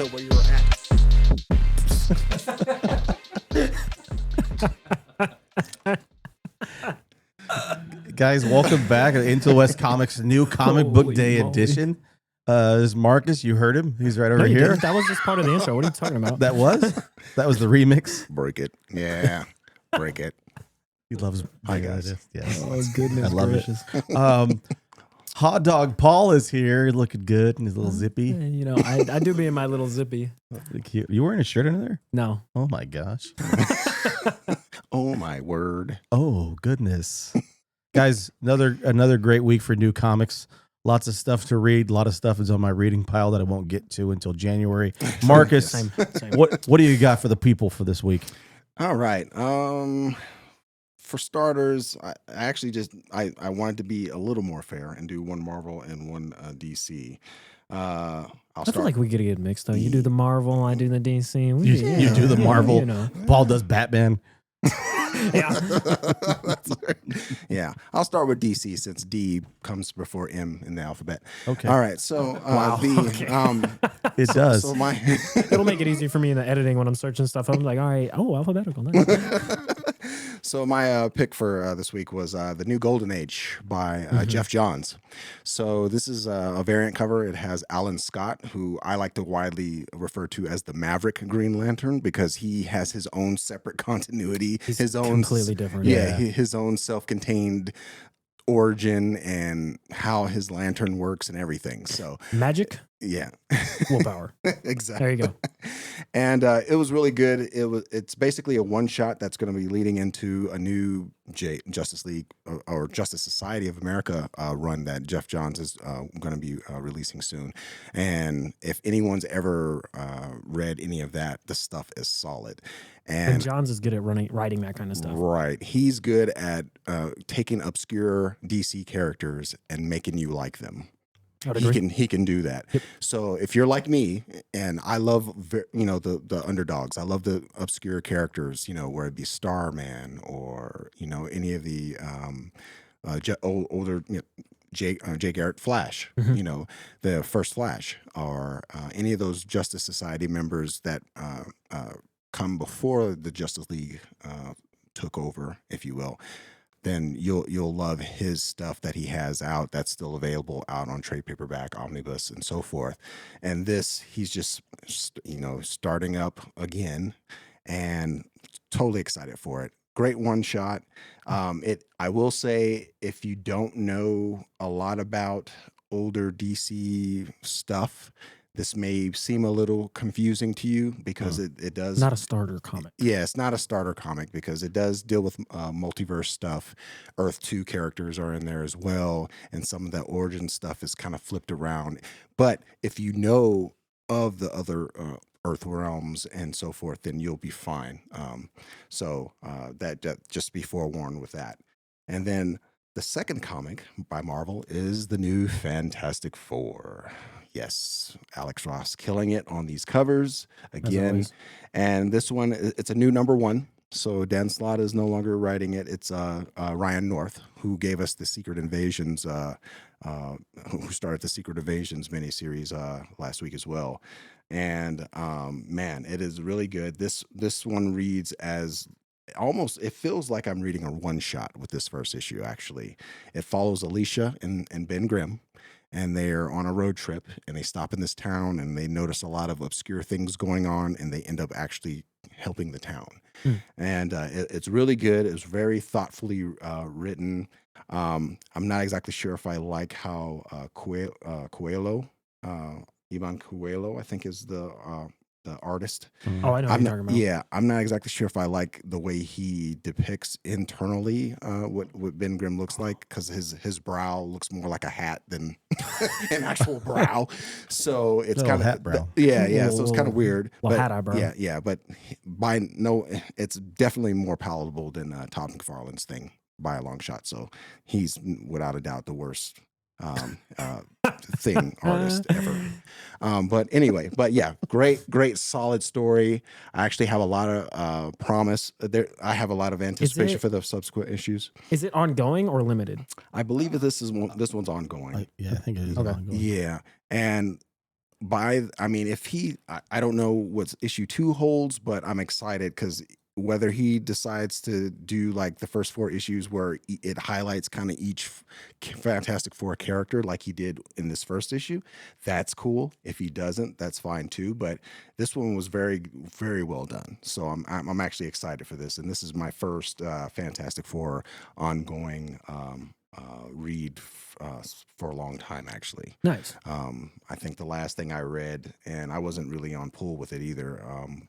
know where you were at. Guys, welcome back to Intothewestcomics new comic book day edition. This is Marcus. You heard him. He's right over here. Didn't. That was just part of the intro. What are you talking about? That was the remix. Break it. Yeah. Break it. He loves. Hi, guys. Yes. Oh, goodness I love gracious. it. Hot Dog Paul is here, looking good in his little zippy. You know, I do be in my little zippy. Cute. You wearing a shirt under there? No. Oh my gosh. Oh my word. Oh goodness. Guys, another great week for new comics. Lots of stuff to read. A lot of stuff is on my reading pile that I won't get to until January. Marcus, Same. what do you got for the people for this week? All right. For starters, I wanted to be a little more fair and do one Marvel and one DC. I feel like we could get mixed though. You do the Marvel, I do the DC. You do the Marvel. You know. Paul does Batman. Yeah. Yeah. I'll start with DC since D comes before M in the alphabet. Okay. All right. So It does. So my It'll make it easier for me in the editing when I'm searching stuff. I'm like, all right, alphabetical. Nice. So my pick for this week was the New Golden Age by Jeff Johns. So this is a variant cover. It has Alan Scott, who I like to widely refer to as the Maverick Green Lantern because he has his own separate continuity, his own completely different. his own self-contained origin and how his lantern works and everything. So Magic, yeah, willpower. exactly. There you go. And it was really good. It's basically a one shot that's going to be leading into a new Justice League or Justice Society of America run that Jeff Johns is going to be releasing soon. And if anyone's ever read any of that, the stuff is solid. And Johns is good at writing that kind of stuff. Right. He's good at taking obscure DC characters and making you like them. He can do that. Yep. So if you're like me, and I love the underdogs, I love the obscure characters, where it be Starman or any of the older Jay Garrett Flash, the first Flash, or any of those Justice Society members that come before the Justice League took over, if you will. Then you'll love his stuff that he has out that's still available out on trade paperback, omnibus, and so forth. And this, he's just starting up again, and totally excited for it. Great one shot. I will say, if you don't know a lot about older DC stuff, this may seem a little confusing to you because it does. Not a starter comic. Yeah, it's not a starter comic because it does deal with multiverse stuff. Earth 2 characters are in there as well, and some of that origin stuff is kind of flipped around. But if you know of the other Earth realms and so forth, then you'll be fine. So that just be forewarned with that. And then the second comic by Marvel is the new Fantastic Four. Yes, Alex Ross killing it on these covers again. And this one, it's a new #1. So Dan Slott is no longer writing it. It's Ryan North, who gave us the Secret Invasions, who started the Secret Invasions miniseries last week as well. And man, it is really good. This one reads as almost, it feels like I'm reading a one shot with this first issue, actually. It follows Alicia and Ben Grimm. And they're on a road trip, and they stop in this town, and they notice a lot of obscure things going on, and they end up actually helping the town. And it's really good. It's very thoughtfully written. I'm not exactly sure if I like how Coelho, Ivan Coelho, I think is the artist. Oh, I know what you're talking about. Yeah, I'm not exactly sure if I like the way he depicts internally what Ben Grimm looks like, because his brow looks more like a hat than an actual brow. So it's kind of hat brow. Yeah. So it's kind of weird. Well, hat eyebrow. Yeah. But it's definitely more palatable than Todd McFarlane's thing by a long shot. So he's without a doubt the worst artist ever. But yeah, great solid story. I actually have a lot of promise there. I have a lot of anticipation for the subsequent issues. Is it ongoing or limited? I believe that this one's ongoing. I think it is Okay. ongoing. Yeah. And if I don't know what issue 2 holds, but I'm excited because whether he decides to do like the first 4 issues where it highlights kind of each Fantastic Four character like he did in this first issue, that's cool. If he doesn't, that's fine too. But this one was very, very well done. So I'm actually excited for this, and this is my first Fantastic Four ongoing read for a long time, actually. Nice. I think the last thing I read, and I wasn't really on pool with it either,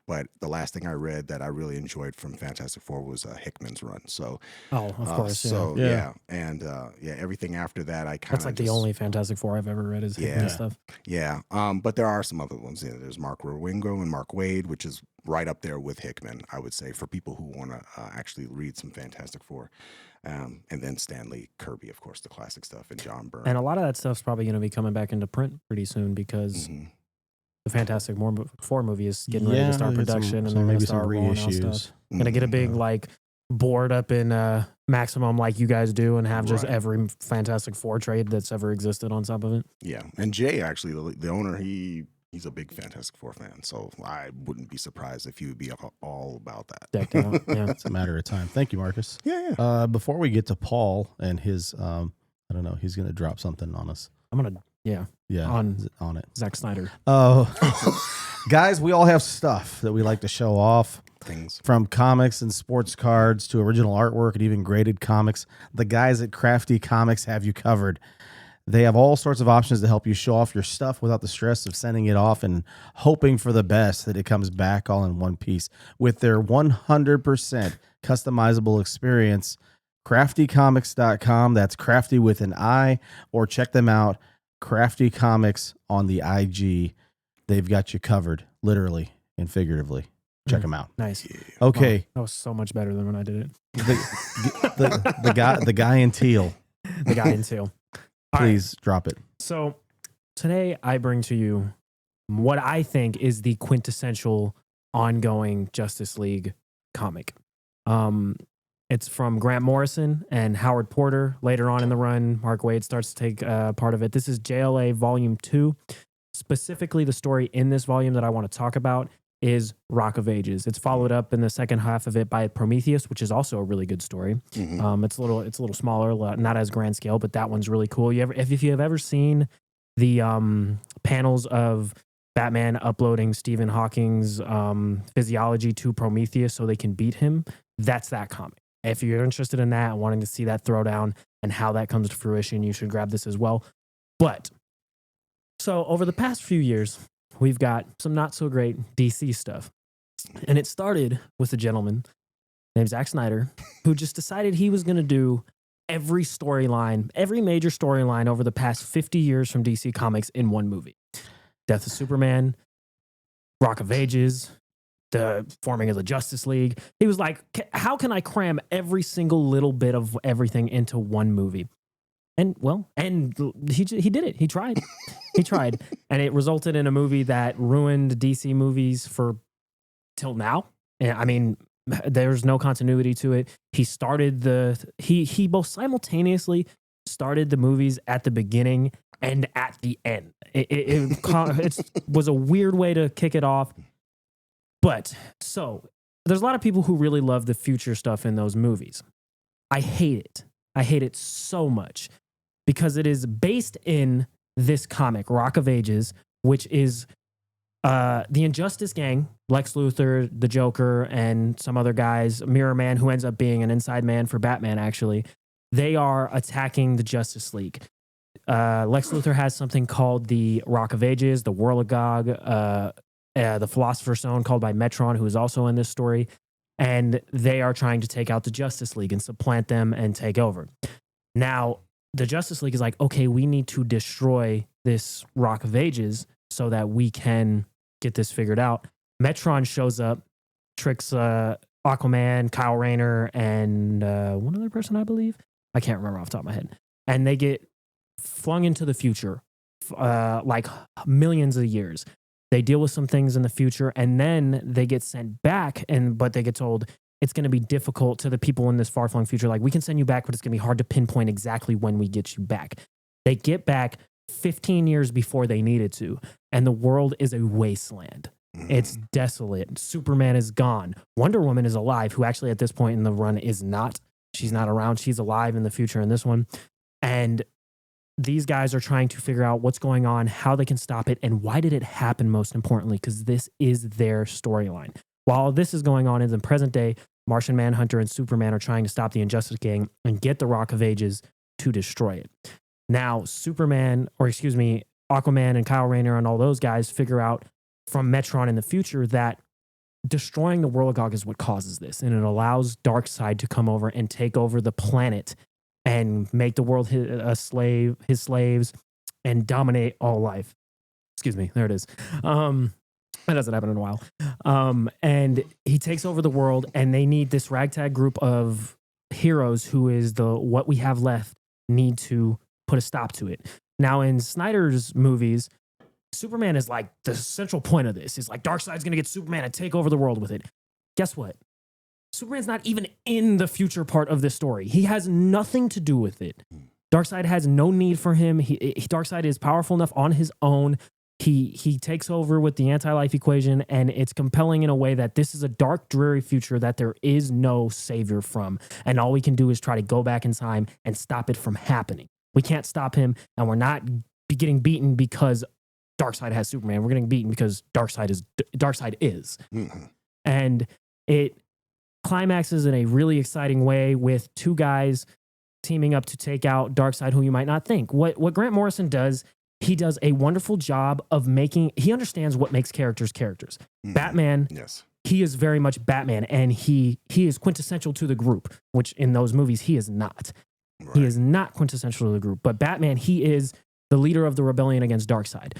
but the last thing I read that I really enjoyed from Fantastic Four was Hickman's run. So, Oh, of course. so Yeah. yeah, and everything after that, I kind of That's like the only Fantastic Four I've ever read is Hickman stuff. Yeah, but there are some other ones. There's Mark Rowingo and Mark Waid, which is right up there with Hickman, I would say, for people who want to actually read some Fantastic Four. And then Stanley Kirby, of course, the classic stuff, and John Byrne. And a lot of that stuff's probably going to be coming back into print pretty soon because the Fantastic Four movie is getting ready to start production, and they're going to start rolling out stuff. Going to get a big like board up in Maximum like you guys do, and have just every Fantastic Four trade that's ever existed on top of it. Yeah, and Jay, actually, the owner, he's a big Fantastic Four fan, so I wouldn't be surprised if he would be all about that. Decked out. Yeah, It's a matter of time. Thank you, Marcus. Yeah. Before we get to Paul and his, I don't know, he's going to drop something on us. I'm gonna On it. Zack Snyder. Oh, guys, we all have stuff that we like to show off. Things From comics and sports cards to original artwork and even graded comics, the guys at Crafty Comics have you covered. They have all sorts of options to help you show off your stuff without the stress of sending it off and hoping for the best that it comes back all in one piece. With their 100% customizable experience, craftycomics.com, that's crafty with an I, or check them out, Crafty Comics on the IG. They've got you covered, literally and figuratively. Check them out. Nice. Okay. Wow, that was so much better than when I did it. The guy in teal. The guy in teal. Please drop it. So today I bring to you what I think is the quintessential ongoing Justice League comic. It's from Grant Morrison and Howard Porter. Later on in the run, Mark Waid starts to take part of it. This is JLA Volume 2. Specifically, the story in this volume that I want to talk about is Rock of Ages. It's followed up in the second half of it by Prometheus, which is also a really good story. It's a little smaller, not as grand scale, but that one's really cool. If you have ever seen the panels of Batman uploading Stephen Hawking's physiology to Prometheus so they can beat him, that's that comic. If you're interested in that and wanting to see that throwdown and how that comes to fruition, you should grab this as well. But so over the past few years, we've got some not so great DC stuff. And it started with a gentleman named Zack Snyder, who just decided he was going to do every storyline, every major storyline over the past 50 years from DC Comics in one movie. Death of Superman, Rock of Ages, the forming of the Justice League. He was like, how can I cram every single little bit of everything into one movie? And he did it. He tried. He tried. And it resulted in a movie that ruined DC movies for till now. And I mean, there's no continuity to it. He started he both simultaneously started the movies at the beginning and at the end. It was a weird way to kick it off. But so there's a lot of people who really love the future stuff in those movies. I hate it. I hate it so much because it is based in this comic, Rock of Ages, which is the Injustice Gang, Lex Luthor, the Joker, and some other guys, Mirror Man, who ends up being an inside man for Batman, actually. They are attacking the Justice League. Lex Luthor has something called the Rock of Ages, the Whirligog, the Philosopher's Stone, called by Metron, who is also in this story. And they are trying to take out the Justice League and supplant them and take over. Now, the Justice League is like, okay, we need to destroy this Rock of Ages so that we can get this figured out. Metron shows up, tricks Aquaman, Kyle Rayner, and one other person, I believe. I can't remember off the top of my head. And they get flung into the future, like millions of years. They deal with some things in the future, and then they get sent back, but they get told it's going to be difficult to the people in this far-flung future. Like, we can send you back, but it's going to be hard to pinpoint exactly when we get you back. They get back, 15 years before they needed to, and the world is a wasteland. It's desolate. Superman is gone. Wonder Woman is alive, who actually at this point in the run is not. She's not around. She's alive in the future in this one. And these guys are trying to figure out what's going on, how they can stop it, and why did it happen, most importantly, because this is their storyline. While this is going on in the present day, Martian Manhunter and Superman are trying to stop the Injustice Gang and get the Rock of Ages to destroy it. Now, Aquaman and Kyle Rayner and all those guys figure out from Metron in the future that destroying the Worldgog is what causes this, and it allows Darkseid to come over and take over the planet and make the world his slaves, and dominate all life. Excuse me, there it is. That doesn't happen in a while. And he takes over the world, and they need this ragtag group of heroes who is what we have left need to put a stop to it. Now, in Snyder's movies, Superman is like the central point of this. It's like Darkseid's going to get Superman and take over the world with it. Guess what? Superman's not even in the future part of this story. He has nothing to do with it. Darkseid has no need for him. Darkseid is powerful enough on his own. He takes over with the anti-life equation, and it's compelling in a way that this is a dark, dreary future that there is no savior from. And all we can do is try to go back in time and stop it from happening. We can't stop him, and we're not getting beaten because Darkseid has Superman. We're getting beaten because Darkseid is. Mm-hmm. And it climaxes in a really exciting way with two guys teaming up to take out Darkseid, who you might not think. What Grant Morrison does, he does a wonderful job of he understands what makes characters characters. Mm-hmm. Batman, yes, he is very much Batman, and he is quintessential to the group, which in those movies he is not. Right. He is not quintessential to the group. But Batman, he is the leader of the rebellion against Darkseid.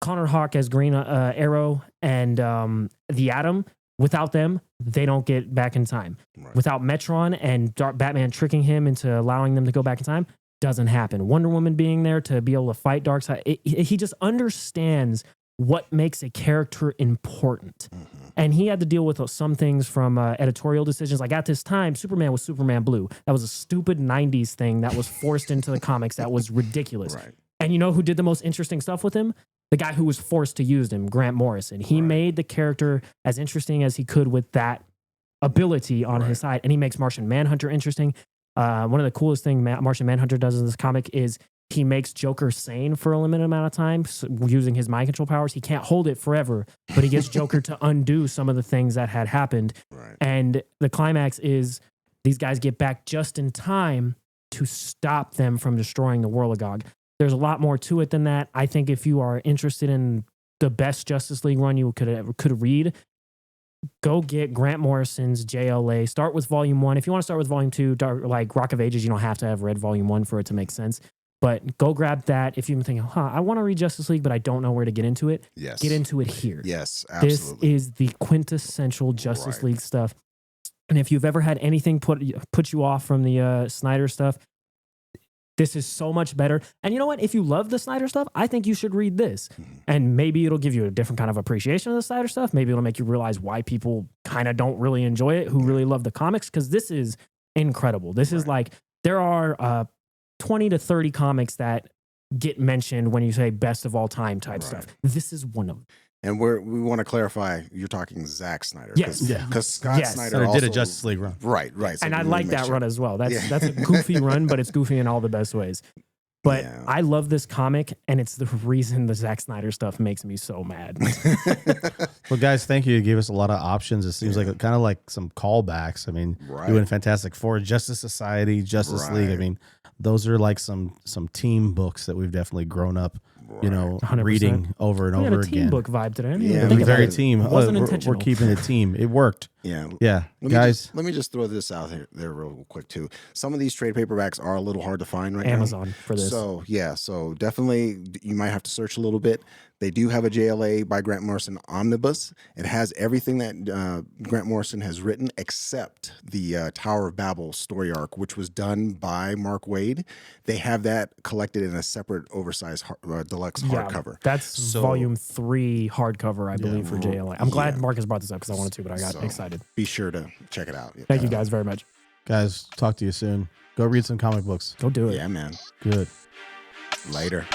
Connor Hawke as Green Arrow and the Atom, without them, they don't get back in time. Right. Without Metron and Batman tricking him into allowing them to go back in time, doesn't happen. Wonder Woman being there to be able to fight Darkseid, he just understands what makes a character important. Mm-hmm. And he had to deal with some things from editorial decisions. Like at this time, Superman was Superman Blue. That was a stupid 90s thing that was forced into the comics that was ridiculous. Right. And you know who did the most interesting stuff with him? The guy who was forced to use him, Grant Morrison. He made the character as interesting as he could with that ability on his side. And he makes Martian Manhunter interesting. One of the coolest things Martian Manhunter does in this comic is he makes Joker sane for a limited amount of time using his mind control powers. He can't hold it forever, but he gets Joker to undo some of the things that had happened. Right. And the climax is these guys get back just in time to stop them from destroying the Worldgog. There's a lot more to it than that. I think if you are interested in the best Justice League run you could read, go get Grant Morrison's JLA. Start with Volume 1. If you want to start with Volume 2, like Rock of Ages, you don't have to have read Volume 1 for it to make sense. But go grab that. If you've been thinking, I want to read Justice League, but I don't know where to get into it, get into it here. Yes, absolutely. This is the quintessential Justice League stuff. And if you've ever had anything put you off from the Snyder stuff, this is so much better. And you know what? If you love the Snyder stuff, I think you should read this. And maybe it'll give you a different kind of appreciation of the Snyder stuff. Maybe it'll make you realize why people kind of don't really enjoy it, who really love the comics, because this is incredible. This is like, there are 20 to 30 comics that get mentioned when you say best of all time type stuff. This is one of them. And we want to clarify, you're talking Zack Snyder. Yes. Because Scott Snyder also did a Justice League run. Right. So and I like that run as well. That's a goofy run, but it's goofy in all the best ways. But I love this comic, and it's the reason the Zack Snyder stuff makes me so mad. Well, guys, thank you. You gave us a lot of options. It seems like kind of like some callbacks. I mean, doing Fantastic Four, Justice Society, Justice League. I mean, those are like some team books that we've definitely grown up, 100%. Reading over and over again. Team book vibe today. Very team. It wasn't intentional. We're keeping it team. It worked. Yeah. Guys. Let me just throw this out there real quick too. Some of these trade paperbacks are a little hard to find right now. Amazon for this. So definitely you might have to search a little bit. They do have a JLA by Grant Morrison omnibus. It has everything that Grant Morrison has written except the Tower of Babel story arc, which was done by Mark Waid. They have that collected in a separate oversized deluxe hardcover. That's Volume 3 hardcover, I believe, for JLA. I'm glad Marcus brought this up because I wanted to, but I got excited. Be sure to check it out. Thank you guys very much. Guys, talk to you soon. Go read some comic books. Go do it. Yeah, man. Good. Later.